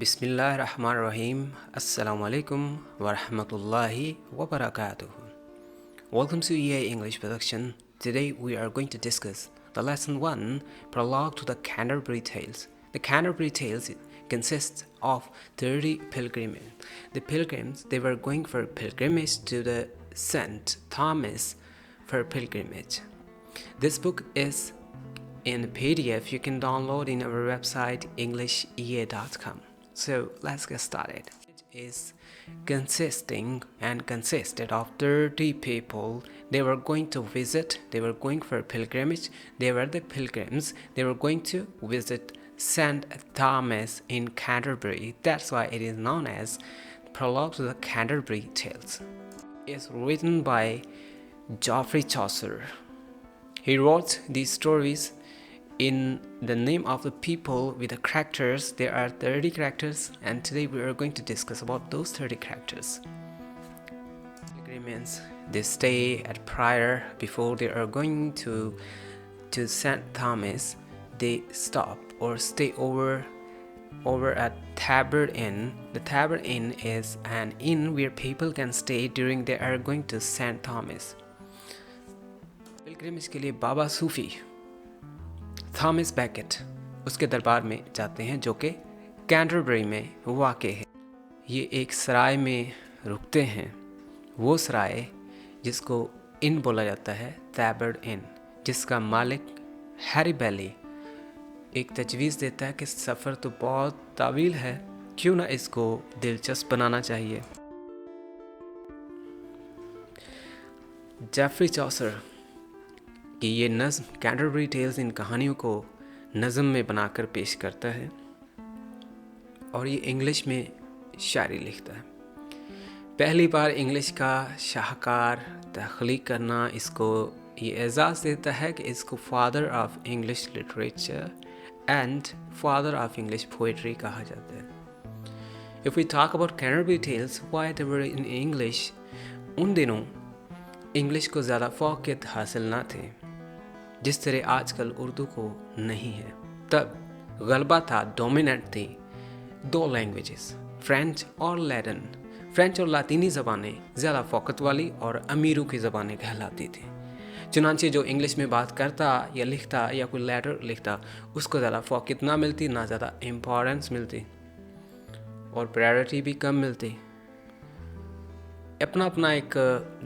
Bismillahirrahmanirrahim. Assalamu alaikum wa rahmatullahi wa barakatuh. Welcome to EA English Production. Today we are going to discuss the lesson 1, Prologue to the Canterbury Tales. The Canterbury Tales consists of 30 pilgrims. The pilgrims, they were going for pilgrimage to the St. Thomas for pilgrimage. This book is in PDF. You can download in our website englishea.com. So let's get started. It is consisted of 30 people. They were going to visit, they were going for pilgrimage, they were the pilgrims, they were going to visit St. Thomas in Canterbury. That's why it is known as Prologue to the Canterbury Tales. It's written by Geoffrey Chaucer. He wrote these stories in the name of the people with the characters. There are 30 characters, and today we are going to discuss about those 30 characters. Agreements. They stay at Prior before they are going to St. Thomas. They stop or stay over at Tabard Inn. The Tabard Inn is an inn where people can stay during they are going to St. Thomas. Pilgrimage के लिए बाबा सूफी Thomas baked उसके दरबार में जाते हैं जो कि Canterbury में वाक़े है। ये एक सराय में रुकते हैं, वो सराय जिसको इन बोला जाता है, टैबर्ड इन, जिसका मालिक हैरी बैली एक तजवीज़ देता है कि सफ़र तो बहुत तावील है, क्यों ना इसको दिलचस्प बनाना चाहिए। जेफरी चॉसर कि ये नज़्म कैंटरबरी टेल्स इन कहानियों को नज़म में बनाकर पेश करता है और ये इंग्लिश में शायरी लिखता है। पहली बार इंग्लिश का शाहकार तख्लीक करना इसको ये एजाज़ देता है कि इसको father of English literature and father of English poetry कहा जाता है। If we talk about Canterbury tales why they were in English, उन दिनों इंग्लिश को ज़्यादा फ़ौक़ियत हासिल ना थे जिस तरह आजकल उर्दू को नहीं है। तब गलबा था, डोमिनेंट थी दो लैंग्वेजेस, फ्रेंच और लैटिन। फ्रेंच और लातीनी ज़बानें ज़्यादा फ़ौक़त वाली और अमीरों की ज़बानें कहलाती थी। चुनांचे जो इंग्लिश में बात करता या लिखता या कोई लेटर लिखता उसको ज़्यादा फ़ौक़ियत ना मिलती, ना ज़्यादा इम्पोर्टेंस मिलती और प्रायोरिटी भी कम मिलती। अपना अपना एक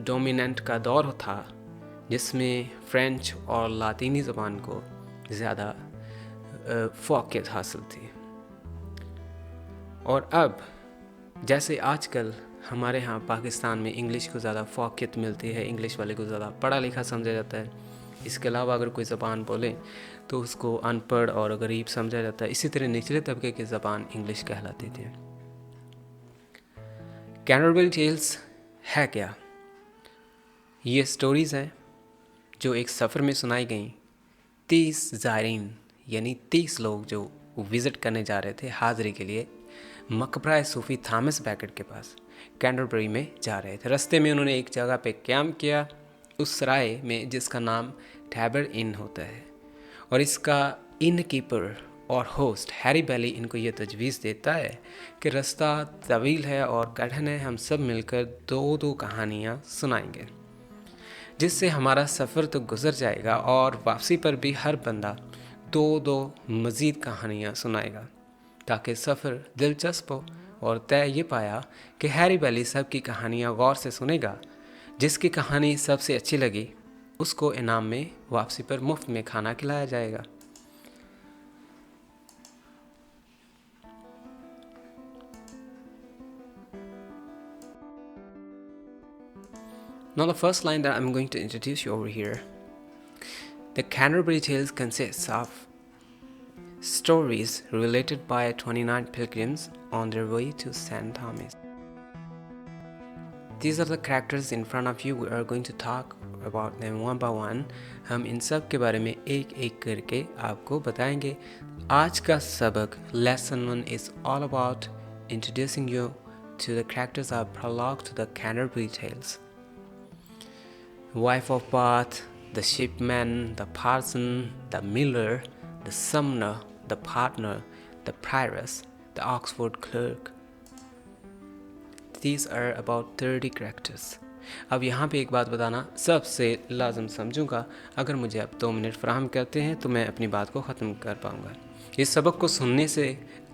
डोमिनेंट का दौर था जिसमें फ़्रेंच और लातीनी ज़बान को ज़्यादा फ़ौक़ियत हासिल थी। और अब जैसे आजकल हमारे यहाँ पाकिस्तान में इंग्लिश को ज़्यादा फ़ौक़ियत मिलती है, इंग्लिश वाले को ज़्यादा पढ़ा लिखा समझा जाता है, इसके अलावा अगर कोई ज़बान बोले तो उसको अनपढ़ और गरीब समझा जाता है। इसी तरह निचले तबके की ज़बान इंग्लिश कहलाती थी। कैंटरबरी टेल्स है क्या? ये स्टोरीज़ हैं जो एक सफ़र में सुनाई गई 30 ज़ायरीन यानी 30 लोग जो विज़िट करने जा रहे थे हाज़री के लिए मकबरा सूफ़ी थॉमस बैकेट के पास कैंटरबरी में जा रहे थे। रास्ते में उन्होंने एक जगह पे कैंप किया, उस सराय में जिसका नाम टैबर्ड इन होता है, और इसका इन कीपर और होस्ट हैरी बैली इनको ये तजवीज़ देता है कि रास्ता तवील है और कठिन है, हम सब मिलकर दो कहानियाँ सुनाएंगे जिससे हमारा सफ़र तो गुजर जाएगा और वापसी पर भी हर बंदा दो मज़ीद कहानियाँ सुनाएगा ताकि सफ़र दिलचस्प हो। और तय ये पाया कि हैरी बैली सब की कहानियाँ गौर से सुनेगा, जिसकी कहानी सबसे अच्छी लगी उसको इनाम में वापसी पर मुफ्त में खाना खिलाया जाएगा। Now the first line that I'm going to introduce you over here. The Canterbury Tales consists of stories related by 29 pilgrims on their way to St. Thomas. These are the characters in front of you. We are going to talk about them one by one. हम इन सब के बारे में एक एक करके आपको बताएंगे। आज का सबक lesson 1 is all about introducing you to the characters of Prologue to the Canterbury Tales. Wife of Bath, the shipman, the parson, the miller, the summoner, the partner, the prioress, the Oxford clerk. These are about 30 characters. अब यहाँ पे एक बात बताना सबसे लाजम समझूंगा, अगर मुझे अब 2 मिनट फराहम करते हैं तो मैं अपनी बात को ख़त्म कर पाऊँगा। इस सबक को सुनने से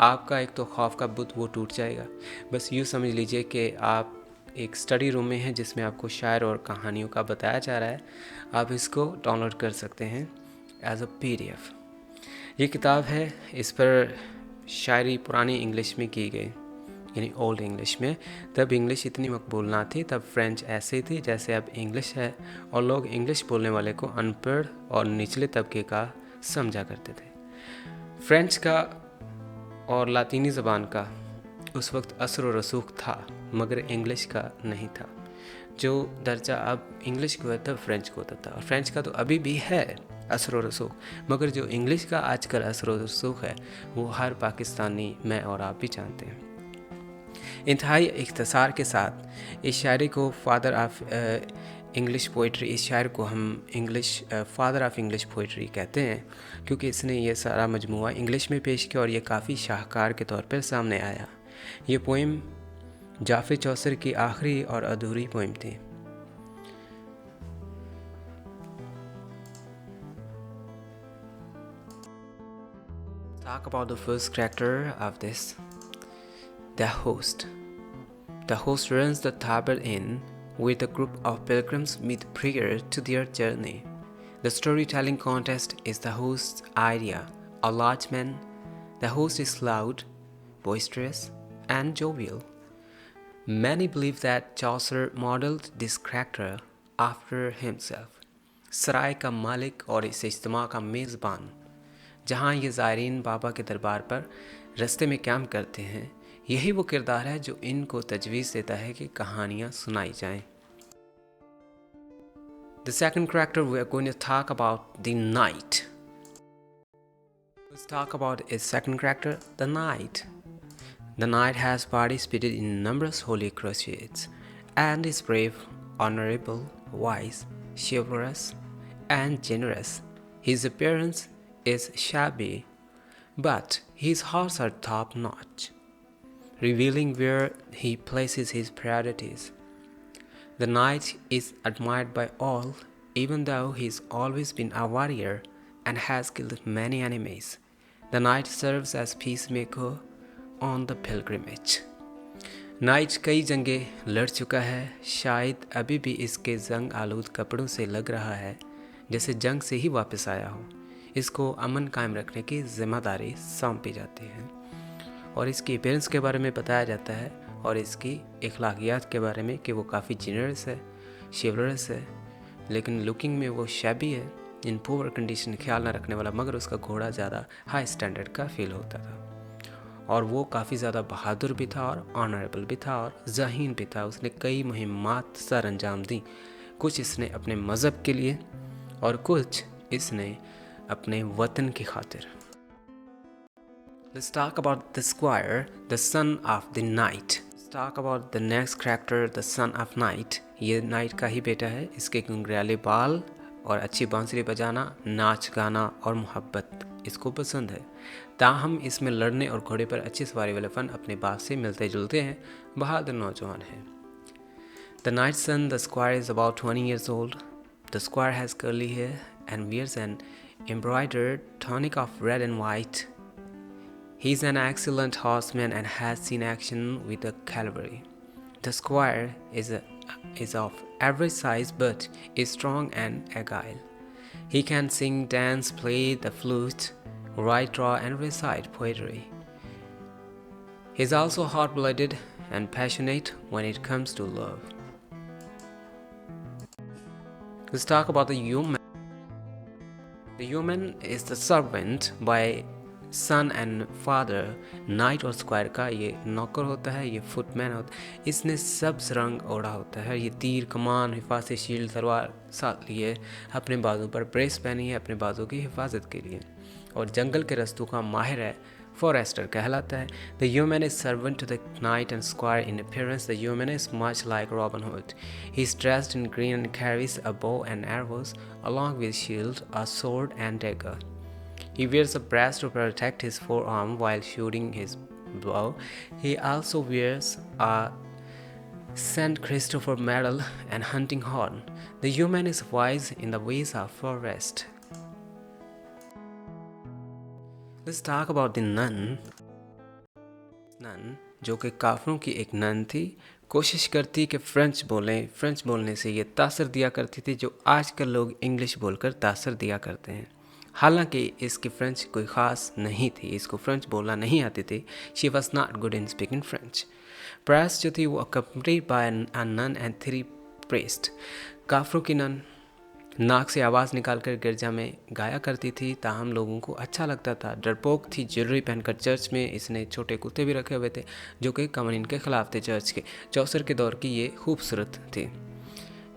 आपका एक तो खौफ का बुत वो टूट जाएगा। बस यूँ समझ लीजिए कि आप एक स्टडी रूम में हैं जिसमें आपको शायर और कहानियों का बताया जा रहा है। आप इसको डाउनलोड कर सकते हैं एज अ PDF। ये किताब है, इस पर शायरी पुरानी इंग्लिश में की गई, यानी ओल्ड इंग्लिश में। तब इंग्लिश इतनी मकबूल ना थी, तब फ्रेंच ऐसे थी जैसे अब इंग्लिश है, और लोग इंग्लिश बोलने वाले को अनपढ़ और निचले तबके का समझा करते थे। फ्रेंच का और लातीनी ज़बान का उस वक्त असर व रसूख था, मगर इंग्लिश का नहीं था। जो दर्जा अब इंग्लिश को है तब फ्रेंच को होता था, और फ्रेंच का तो अभी भी है असर व रसूख, मगर जो इंग्लिश का आजकल असर व रसूख है वो हर पाकिस्तानी, मैं और आप भी जानते हैं। इंतहाई इख्तिसार के साथ इस शायरी को फादर ऑफ इंग्लिश पोइट्री, इस शायर को हम फादर ऑफ इंग्लिश पोइट्री कहते हैं, क्योंकि इसने ये सारा मजमूआ इंग्लिश में पेश किया और ये काफ़ी शाहकार के तौर पर सामने आया। ये पोइम जाफर चौसर की आखिरी और अधूरी पोइम थी। Talk about the first character of this, the host. The host runs the Thabur Inn with a group of pilgrims mid-prayer to their journey. The storytelling contest is the host's idea. A large man, the host is loud, boisterous, and jovial. Many believe that Chaucer modeled this character after himself. सराय का मालिक और इस इज्तिमा का मेज़बान, जहाँ ये ज़ायरीन बाबा के दरबार पर रस्ते में क़याम करते हैं, यही वो किरदार है जो इनको तजवीज़ देता है कि कहानियाँ सुनाई जाएं। The second character we are going to talk about, the knight. Let's talk about its second character, the knight. The knight has participated in numerous holy crusades and is brave, honorable, wise, chivalrous, and generous. His appearance is shabby, but his hearts are top-notch, revealing where he places his priorities. The knight is admired by all, even though he's always been a warrior and has killed many enemies. The knight serves as peacemaker on the pilgrimage. Night कई जंगें लड़ चुका है, शायद अभी भी इसके जंग आलूद कपड़ों से लग रहा है जैसे जंग से ही वापस आया हो। इसको अमन कायम रखने की जिम्मेदारी सौंपी जाती है, और इसकी अपीयरेंस के बारे में बताया जाता है और इसकी अखलाकियात के बारे में कि वो काफ़ी जेनरस है, शिवरस है, लेकिन लुकिंग में वो शैबी है, इन पुअर कंडीशन ख्याल ना रखने वाला, मगर उसका घोड़ा ज़्यादा हाई स्टैंडर्ड का फील होता था, और वो काफ़ी ज़्यादा बहादुर भी था और ऑनरेबल भी था और ज़हीन भी था। उसने कई मुहिम्मात सर अंजाम दी, कुछ इसने अपने मज़हब के लिए और कुछ इसने अपने वतन की खातिर। Let's talk about the squire, the son of the knight. Let's talk about the next character, the son of knight. ये नाइट का ही बेटा है। इसके घुंघराले बाल और अच्छी बांसुरी बजाना, नाच गाना और मोहब्बत इसको पसंद है। ताहम इसमें लड़ने और घोड़े पर अच्छी सवारी वाले फन अपने बाप से मिलते जुलते हैं। बहादुर नौजवान है। The knight's son, the squire, is about 20 years old. The squire has curly hair and wears an embroidered tunic of red and white. He is an excellent horseman and has seen action with the cavalry. The squire is of average size but is strong and agile. He can sing, dance, play the flute, write, draw, and recite poetry. He is also hot-blooded and passionate when it comes to love. Let's talk about the yeoman. The yeoman is the servant by son and father. Knight और squire का ये नौकर होता है, ये footman होता है। इसने सब्ज रंग ओढ़ा होता है। ये तीर, कमान, हिफाजत, शील्ड, तलवार साथ लिए, अपने बाजू पर ब्रेस पहनी है अपने बाजू की हिफाजत के लिए, और जंगल के रस्तों का माहिर है, फॉरेस्टर कहलाता है। The yeoman is servant to the knight and squire in appearance. The yeoman is much like Robin Hood. He is dressed in green and carries a bow and arrows along with shield, a sword and dagger. He wears a brass to protect his forearm while shooting his Wow. He also wears a St. Christopher medal and hunting horn. The human is wise in the ways of forest. Let's talk about the nun. Nun जो कि काफरों की एक none थी, कोशिश करती कि French बोलें, French बोलने से ये तासर दिया करती थी जो आजकल लोग इंग्लिश बोलकर तासर दिया करते हैं। हालांकि इसकी फ़्रेंच कोई ख़ास नहीं थी, इसको फ़्रेंच बोलना नहीं आती थी। She was not good in speaking French. Prioress जो थी वो accompanied by a nun and 3 priest. काफरों की नन नाक से आवाज़ निकालकर गिरजा में गाया करती थी, ताहम लोगों को अच्छा लगता था। डरपोक थी, ज्वेलरी पहनकर चर्च में इसने छोटे कुत्ते भी रखे हुए थे जो कि कवानीन के ख़िलाफ़ थे चर्च के। चौसर के दौर की ये खूबसूरत थी।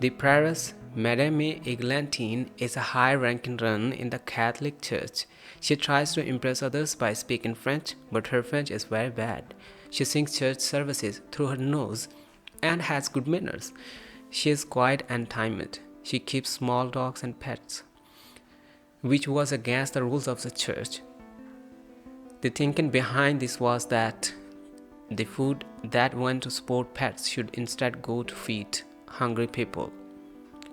The prioress madam Eglantine is a high-ranking nun in the Catholic Church. She tries to impress others by speaking French, but her French is very bad. She sings church services through her nose and has good manners. She is quiet and timid. She keeps small dogs and pets, which was against the rules of the church. The thinking behind this was that the food that went to support pets should instead go to feed hungry people.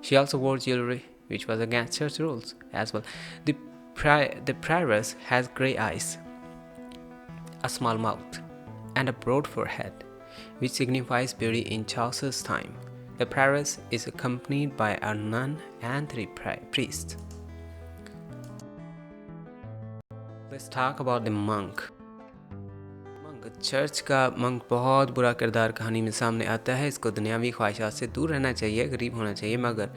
She also wore jewelry, which was against church rules as well. The prioress has grey eyes, a small mouth, and a broad forehead, which signifies beauty in Chaucer's time. The prioress is accompanied by a nun and 3 priests. Let's talk about the monk. Church का monk बहुत बुरा किरदार कहानी में सामने आता है। इसको दुनियावी ख्वाहिशात से दूर रहना चाहिए, गरीब होना चाहिए, मगर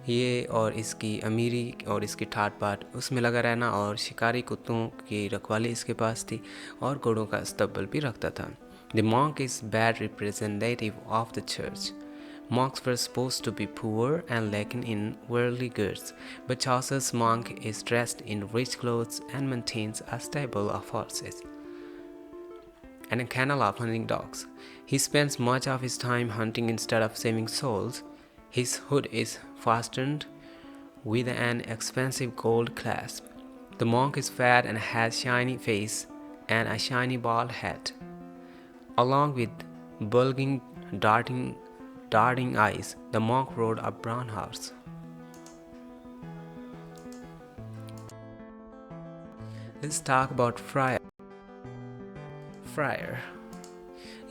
ये और इसकी अमीरी और इसकी ठाट बाट उसमें लगा रहना, और शिकारी कुत्तों की रखवाली इसके पास थी और घोड़ों का अस्तबल भी रखता था। The monk is bad representative of the church. Monks were supposed to be poor and lacking in worldly goods, but Chaucer's monk is dressed in rich clothes and maintains a stable of horses and a kennel of hunting dogs. He spends much of his time hunting instead of saving souls. His hood is fastened with an expensive gold clasp. The monk is fat and has shiny face and a shiny bald head, along with bulging, darting eyes. The monk rode a brown horse. Let's talk about Friar.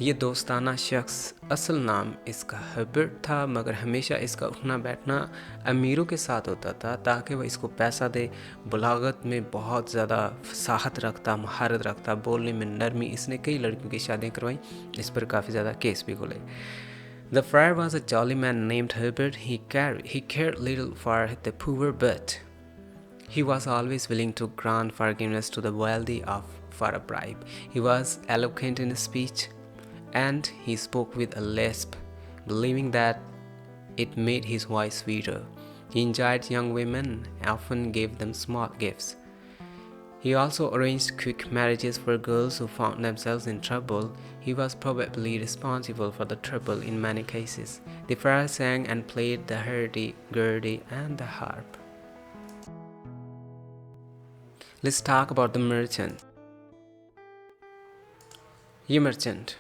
ये दोस्ताना शख्स, असल नाम इसका Herbert था, मगर हमेशा इसका उठना बैठना अमीरों के साथ होता था ताकि वह इसको पैसा दे। बलागत में बहुत ज़्यादा फसाहत रखता, महारत रखता, बोलने में नरमी। इसने कई लड़कियों की शादियाँ करवाई, इस पर काफ़ी ज़्यादा केस भी खुले। The friar was a jolly man named Herbert. He cared little for the poor, but he was always willing to grant forgiveness to the wealthy for a bribe. He was eloquent in his speech, and he spoke with a lisp, believing that it made his voice sweeter. He enjoyed young women, often gave them small gifts. He also arranged quick marriages for girls who found themselves in trouble. He was probably responsible for the trouble in many cases. The friar sang and played the hurdy-gurdy and the harp. Let's talk about the merchant. ये merchant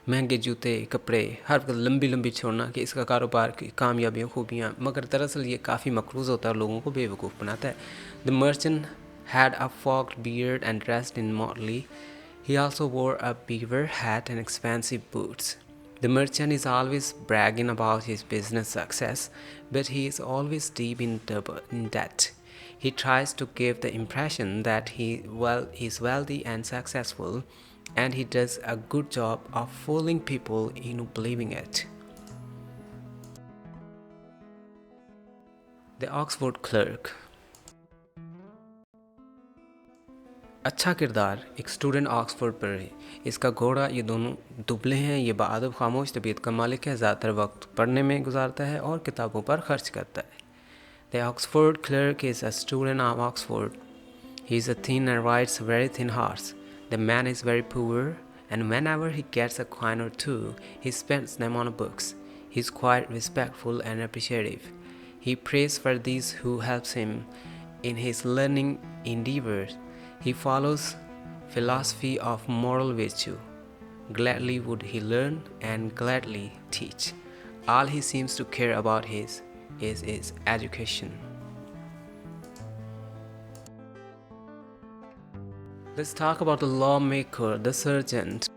महंगे जूते, कपड़े, हर वक्त लंबी लंबी छोड़ना कि इसका कारोबार की कामयाबियाँ खूबियाँ, मगर दरअसल ये काफ़ी मकरूज़ होता है और लोगों को बेवकूफ़ बनाता है। The merchant had a forked beard and dressed in motley. He also wore a beaver hat and expensive boots. The merchant is always bragging about his business success, but he is always deep in debt. He tries to give the impression that he is wealthy and successful, and he does a good job of fooling people into believing it. The Oxford Clerk. अच्छा किरदार एक student Oxford पर है। इसका घोड़ा, ये दोनों दुबले हैं। ये बाअदब खामोश तबीयत का मालिक है, ज़्यादातर वक्त पढ़ने में गुजारता है और किताबों पर खर्च करता है। The Oxford Clerk is a student of Oxford. He is a thin and rides a very thin horse. The man is very poor, and whenever he gets a coin or two, he spends them on books. He is quite respectful and appreciative. He prays for those who helps him in his learning endeavors. He follows philosophy of moral virtue. Gladly would he learn and gladly teach. All he seems to care about is his education. Let's talk about the lawmaker, the sergeant.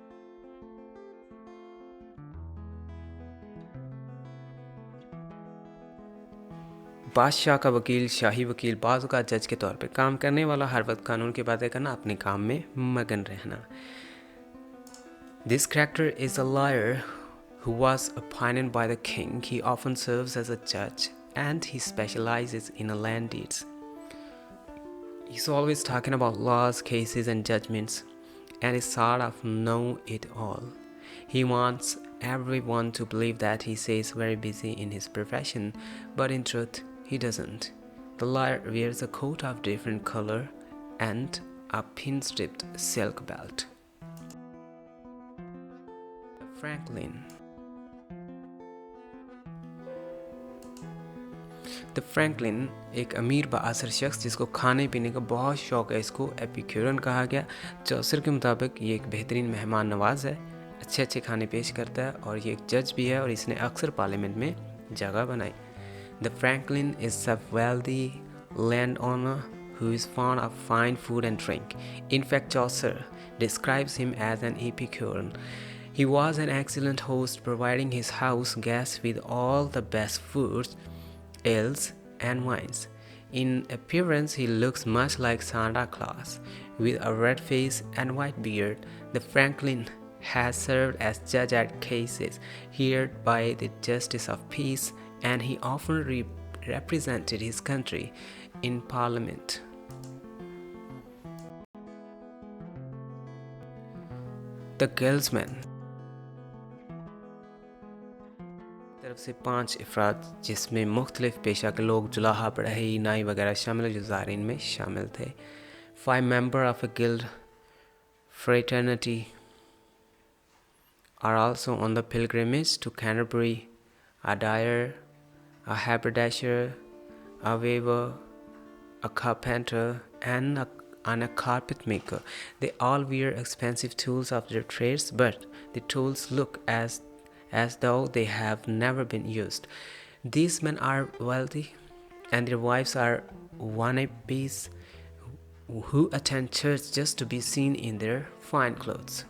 बादशाह का वकील, शाही वकील, बाज़ औक़ात जज के तौर पे काम करने वाला, हर वक्त कानून की बातें करना, अपने काम में मगन रहना. This character is a lawyer who was appointed by the king. He often serves as a judge and he specializes in land deeds. He's always talking about laws, cases and judgments and is sort of know it all. He wants everyone to believe that he stays very busy in his profession, but in truth, he doesn't. The lawyer wears a coat of different color and a pin-striped silk belt. Franklin. The Franklin एक अमीर बाअसर शख्स जिसको खाने पीने का बहुत शौक़ है. इसको एपिक्यूरियन कहा गया. चौसर के मुताबिक ये एक बेहतरीन मेहमान नवाज है, अच्छे अच्छे खाने पेश करता है और ये एक जज भी है और इसने अक्सर पार्लियामेंट में जगह बनाई. The Franklin is a wealthy land owner who is fond of fine food and drink. In fact, Chaucer describes him as an Epicurean. He was an excellent host, providing his house guests with all the best foods, ales, and wines. In appearance, he looks much like Santa Claus, with a red face and white beard. The Franklin has served as judge at cases heard by the Justice of Peace, and he often represented his country in Parliament. The Guildsman. तरफ से 5 अफराद जिसमें मुख्तलिफ पेशा के लोग, जुलाहा, बढ़ई, नाई वगैरह शामिल है जो ज़ायरीन में शामिल थे. 5 members of a guild fraternity are also on the pilgrimage to Canterbury: a dyer, a haberdasher, a weaver, a carpenter, and a carpet maker. They all wear expensive tools of their trades, but the tools look as though they have never been used. These men are wealthy, and their wives are wannabes who attend church just to be seen in their fine clothes.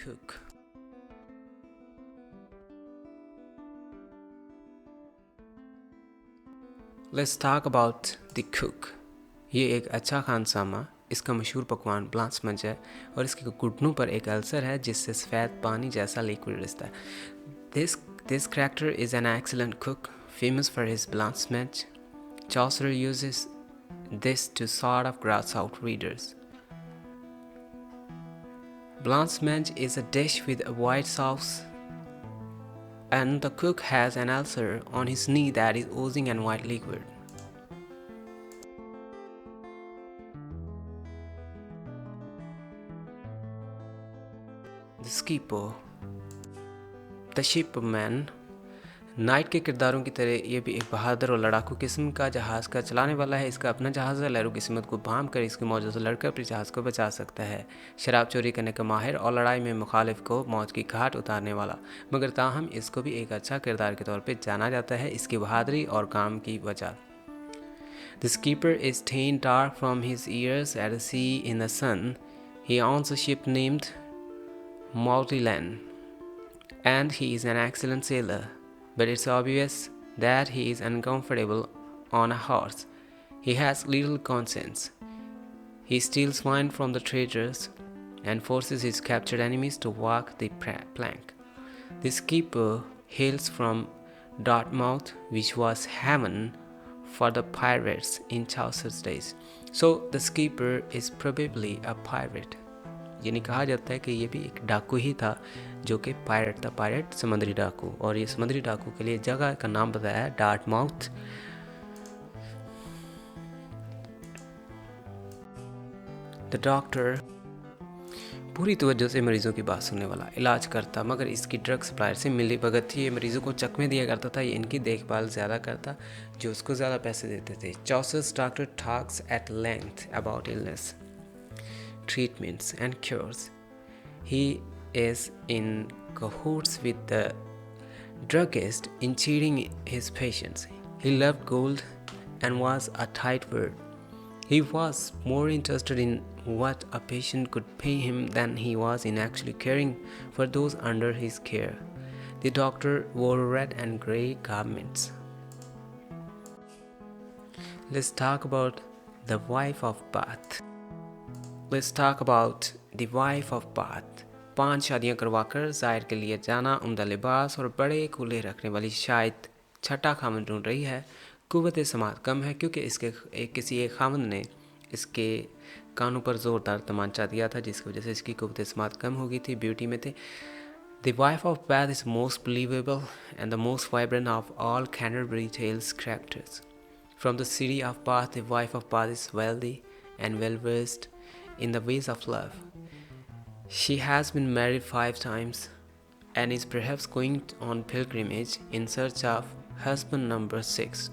Cook. Let's talk about the cook. ये एक अच्छा खानसामा, इसका मशहूर पकवान ब्लांचमंच है और इसके घुटनों पर एक अल्सर है जिससे सफ़ेद पानी जैसा लिक्विड रिश्ता है. This character is an excellent cook, famous for his blancmange. Chaucer uses this to sort of gross out readers. Blancmange is a dish with a white sauce, and the cook has an ulcer on his knee that is oozing and white liquid. The skipper. The shipman. Night के किरदारों की तरह ये भी एक बहादुर और लड़ाकू किस्म का जहाज़ का चलाने वाला है. इसका अपना जहाज़ है. लहरों की सिमत को भाम कर इसके मौजूदा लड़का अपने जहाज़ को बचा सकता है. शराब चोरी करने का माहिर और लड़ाई में मुखालिफ को मौत की घाट उतारने वाला, मगर ताहम इसको भी एक अच्छा किरदार के तौर पर जाना जाता है इसकी बहादुरी और काम की वजह. The skipper is tan dark from his ears at sea in the sun. He owns a ship named Multiland, and he is an excellent sailor. But it's obvious that he is uncomfortable on a horse. He has little conscience. He steals wine from the traders and forces his captured enemies to walk the plank. The skipper hails from Dartmouth, which was heaven for the pirates in Chaucer's days. So the skipper is probably a pirate. यानी कहा जाता है कि ये भी एक डाकू ही था जो कि पायरेट था. पायरेट समुद्री डाकू, और ये समुद्री डाकू के लिए जगह का नाम बताया है डार्टमाउथ. The doctor. पूरी तवज्जो से मरीजों की बात सुनने वाला, इलाज करता, मगर इसकी ड्रग सप्लायर से मिली भगत थी। ये मरीजों को चकमे दिया करता था, ये इनकी देखभाल ज़्यादा करता, जो उसको ज़्यादा पैसे देते थे। चौसस doctor talks at length about illness, treatments and cures. He is in cahoots with the druggist in cheating his patients. He loved gold and was a tightwad. He was more interested in what a patient could pay him than he was in actually caring for those under his care. The doctor wore red and grey garments. Let's talk about the wife of Bath. Let's talk about the wife of Bath. 5 शादियां करवाकर ज़ाहिर के लिए जाना, उम्दा लिबास और बड़े कूल्हे रखने वाली शायद छठा खामन ढूंढ रही है। कुव्वत समात कम है क्योंकि किसी एक खामन ने इसके कानों पर ज़ोरदार तमांचा दिया था, जिसकी वजह से इसकी कुव्वत समात कम हो गई थी। ब्यूटी में थे। The wife of Bath is most believable and the most vibrant of all Canterbury Tales characters. From the city of Bath, the wife of Bath is wealthy and well-versed in the ways of love. She has been married 5 times and is perhaps going on pilgrimage in search of husband number 6.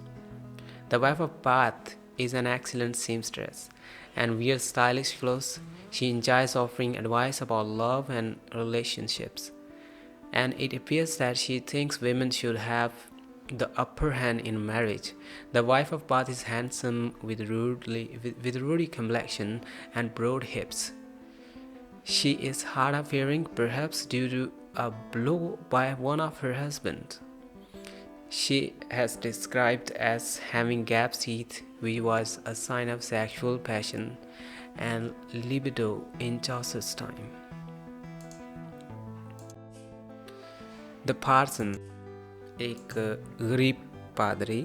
The wife of Bath is an excellent seamstress and wears stylish clothes. She enjoys offering advice about love and relationships, and it appears that she thinks women should have the upper hand in marriage. The wife of Bath is handsome with ruddy complexion and broad hips. She is hard of hearing, perhaps due to a blow by one of her husbands. She has described as having gap teeth, which was a sign of sexual passion and libido in Chaucer's time. The Parson, एक गरीब पादरी।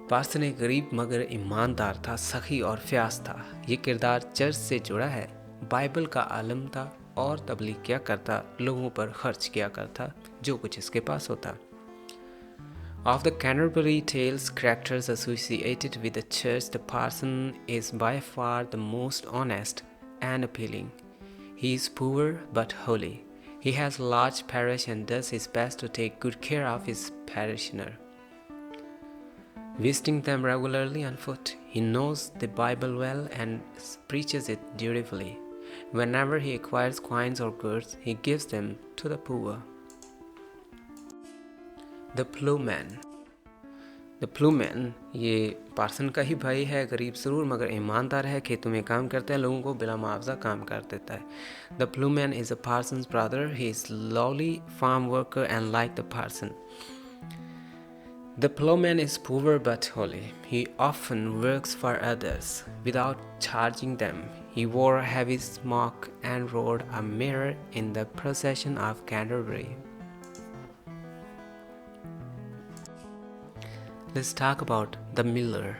Person एक गरीब मगर ईमानदार था, सखी और फ्यास था। ये किरदार चर्च से जुड़ा है, बाइबल का आलम था और तबलीग किया करता, लोगों पर खर्च किया करता जो कुछ इसके पास होता। Of the Canterbury Tales characters associated with the church, the parson is by far the most honest and appealing. He is poor but holy. He has a large parish and does his best to take good care of his parishioner, visiting them regularly on foot. He knows the Bible well and preaches it dutifully. Whenever he acquires coins or goods, he gives them to the poor. The Plowman. The ploughman ये parson का ही भाई है, गरीब ज़रूर मगर ईमानदार है, खेतों में काम करता है, लोगों को बिला मुआवजा काम कर देता है। The ploughman is a parson's brother, he is lovely farm worker and like the parson. The ploughman is poor but holy. He often works for others without charging them. He wore a heavy smock and rode a mirror in the procession of Canterbury. Let's talk about the Miller.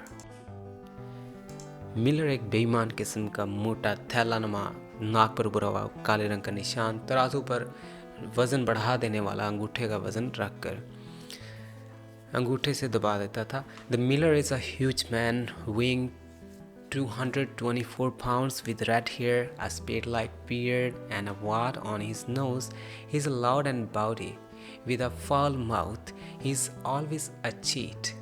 Miller एक बेईमान किस्म का मोटा थैलानुमा, नाक पर उभरा हुआ काले रंग का निशान, तराजू पर वज़न बढ़ा देने वाला अंगूठे का वज़न रखकर अंगूठे से दबा देता था। The Miller is a huge man weighing 224 pounds with red hair, a spade-like beard, and a wart on his nose. He's loud and bawdy, with a foul mouth. He's always a cheat.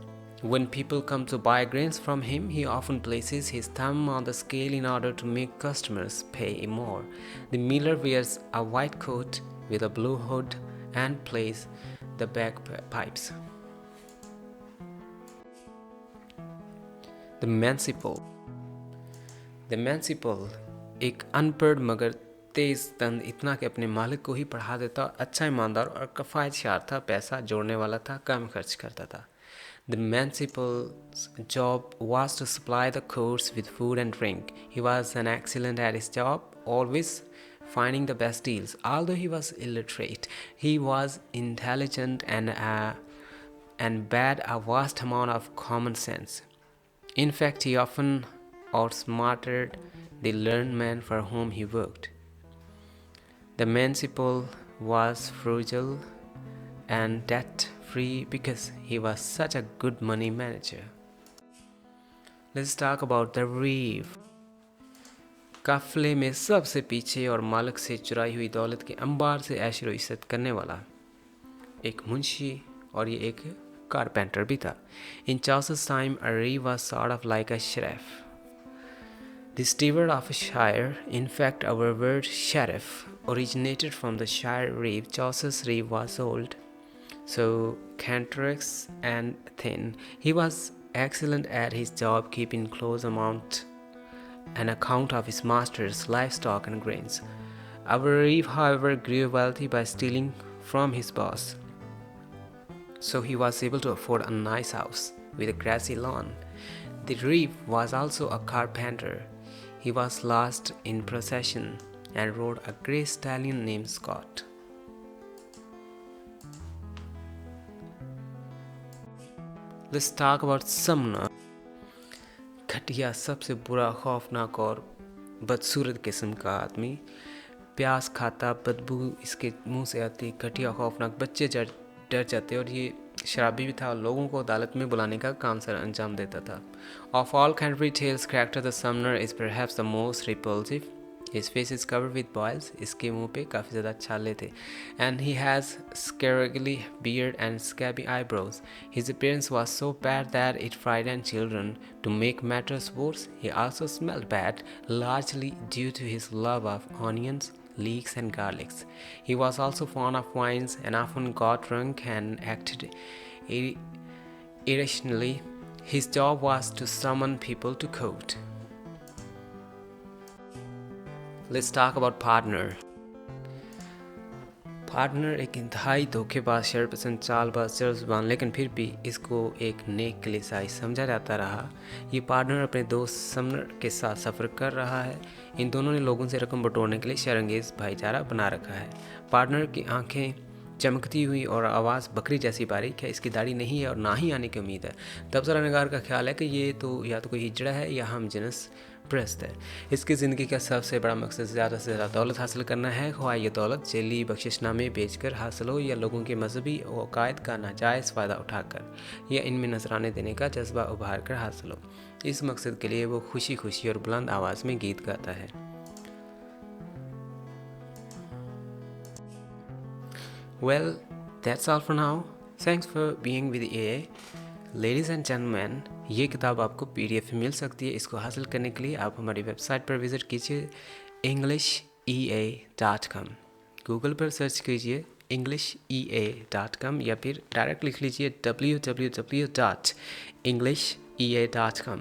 When people come to buy grains from him, he often places his thumb on the scale in order to make customers pay more. The miller wears a white coat with a blue hood and plays the bagpipes. The Manciple. The Manciple एक अनपढ़ मगर तेज तंद इतना कि अपने मालिक को ही पढ़ा देता, अच्छा ईमानदार और कफ़ायतशार था, पैसा जोड़ने वाला था, कम खर्च करता था। The Manciple's job was to supply the courts with food and drink. He was an excellent at his job, always finding the best deals. Although he was illiterate, he was intelligent and had a vast amount of common sense. In fact, he often outsmarted the learned man for whom he worked. The Manciple was frugal and debt-free because he was such a good money manager. Let's talk about the Reeve. काफिले में सबसे पीछे और मालिक से चुराई हुई दौलत के अंबार से ऐशो इज्जत करने वाला एक मुंशी और ये एक कारपेंटर भी था। इन Chaucer's time, a reeve was sort of like a sheriff. The steward of a shire. In fact, our word sheriff originated from the shire reeve. Chaucer's reeve was old, so cantankerous and thin. He was excellent at his job, keeping close an account of his master's livestock and grains. Our reeve, however, grew wealthy by stealing from his boss, so he was able to afford a nice house with a grassy lawn. The reeve was also a carpenter. He was last in procession and rode a grey stallion named Scott. Let's talk about Sumner. घटिया, सबसे बुरा, खौफनाक और बदसूरत किस्म का आदमी। प्यास खाता, बदबू इसके मुंह से आती, घटिया खौफनाक, बच्चे डर जाते और ये शराबी भी था और लोगों को अदालत में बुलाने का काम सर अंजाम देता था। Of all Canterbury Tales character, the Sumner is perhaps the most repulsive. His face is covered with boils. इसके मुंह पे काफ़ी ज़्यादा छाले थे. And he has scraggly beard and scabby eyebrows. His appearance was so bad that it frightened children. To make matters worse, he also smelled bad, largely due to his love of onions, leeks and garlics. He was also fond of wines and often got drunk and acted irrationally. His job was to summon people to court. Let's talk about Partner. Partner एक इंतहाई धोखेबाज, शरपसंद, चालबाज, जज्बान, लेकिन फिर भी इसको एक नेक कलीसियाई समझा जाता रहा। ये पार्टनर अपने दोस्त समनर के साथ सफ़र कर रहा है। इन दोनों ने लोगों से रकम बटोरने के लिए शरंगेज़ भाईचारा बना रखा है। पार्टनर की आंखें चमकती हुई और आवाज़ बकरी जैसी बारीक है। इसकी दाढ़ी नहीं है और ना ही आने की उम्मीद है। तबसरा नगार का ख्याल है कि ये तो या तो कोई हिजड़ा है या हम जिनस प्रस्त है। इसकी ज़िंदगी का सबसे बड़ा मकसद ज़्यादा से ज़्यादा दौलत हासिल करना है, ख्वाह ये दौलत जेली बख्शिशनामे बेचकर हासिल हो या लोगों के मजहबी अकायद का नाजायज़ फ़ायदा उठाकर या इनमें नजराने देने का जज्बा उभार कर हासिल हो। इस मकसद के लिए वो खुशी खुशी और बुलंद आवाज़ में गीत गाता है। Well, that's all for now. Thanks for being with EA. Ladies and gentleman, ये किताब आपको PDF में मिल सकती है। इसको हासिल करने के लिए आप हमारी वेबसाइट पर विज़िट कीजिए EnglishEA.com। गूगल पर सर्च कीजिए EnglishEA.com या फिर डायरेक्ट लिख लीजिए www.englishea.com।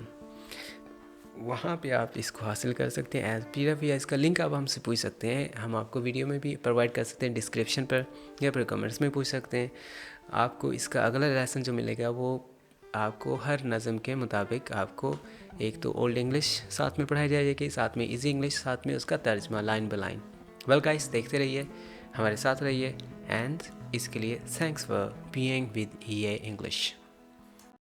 वहाँ पे आप इसको हासिल कर सकते हैं एज PDF या इसका लिंक आप हमसे पूछ सकते हैं। हम आपको वीडियो में भी प्रोवाइड कर सकते हैं डिस्क्रिप्शन पर या फिर कमेंट्स में पूछ सकते हैं। आपको इसका अगला लेसन जो मिलेगा वो आपको हर नज़म के मुताबिक आपको एक तो ओल्ड इंग्लिश साथ में पढ़ाई जाएगी, साथ में इजी इंग्लिश, साथ में उसका तर्जमा line by line. Well guys, देखते रहिए, हमारे साथ रहिए एंड इसके लिए thanks for being with EA English.